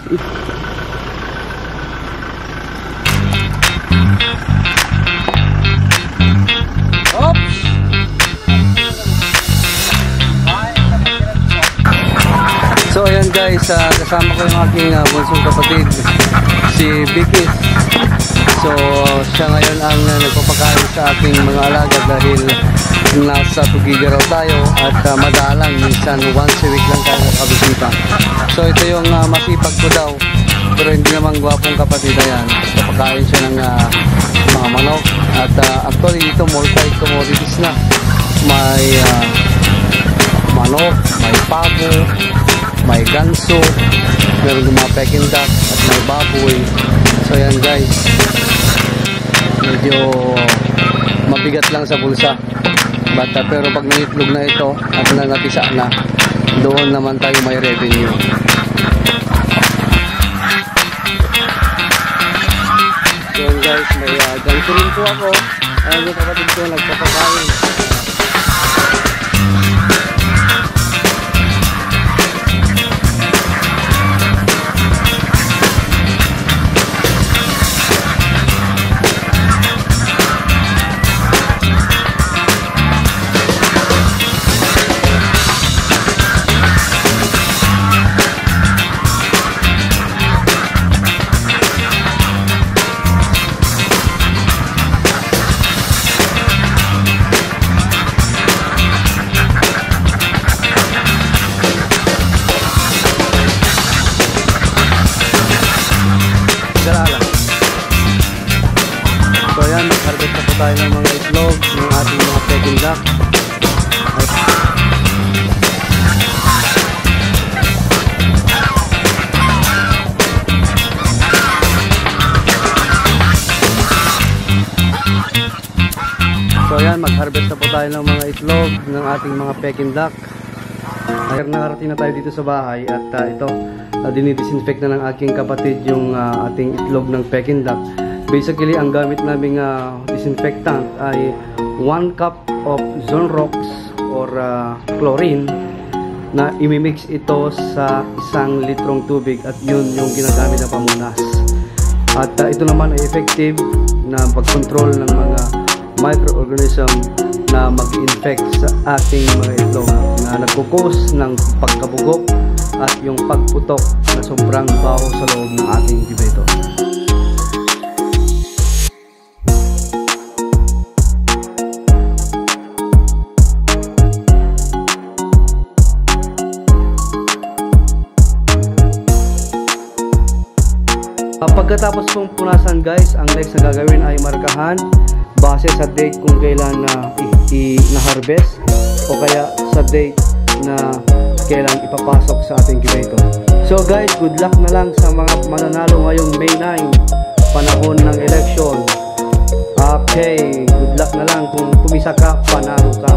So ayan guys, kasama ko yung aking bunsong kapatid, si Vicky. So siya ngayon ang nagpapakain sa aking mga alaga dahil nasa Tugiga raw tayo at madalang, minsan once a week lang tayo nakabisita. So ito yung masipag ko daw, pero hindi naman gwapong kapatid. Ayan, papakain siya ng mga manok at actually ito multi-commodities na. May manok, may pabo, may ganso, meron yung mga peking duck at may baboy. So yan guys, medyo mabigat lang sa bulsa, pero pag nangitlog na ito at nanatisa na, doon naman tayo may revenue. So yan guys, may ganso rin po ako. Ayan yung kapatid ko nagpapakain. So ayan, mag-harvest na po tayo ng mga itlog ng ating mga peking duck. So ayan, mag-harvest na po tayo ng mga itlog ng ating mga peking duck. Nakarating na tayo dito sa bahay at ito, dinidisinfect na ng aking kapatid yung ating itlog ng peking duck. Basically, ang gamit naming disinfectant ay 1 cup of Zonrox or chlorine na imimix ito sa 1 litrong tubig at yun yung ginagamit na pamunas. At ito naman ay effective na pag-control ng mga microorganism na mag-infect sa ating mga itlog na nagkukos ng pagkabugok at yung pagputok na sobrang baho sa loob ng ating incubator. Pagkatapos pong punasan guys, ang next na gagawin ay markahan base sa date kung kailan na-harvest o kaya sa date na kailan ipapasok sa ating incubator. So guys, good luck na lang sa mga mananalo ngayong May 9, panahon ng election. Okay, good luck na lang. Kung pumisa ka, panalo ka.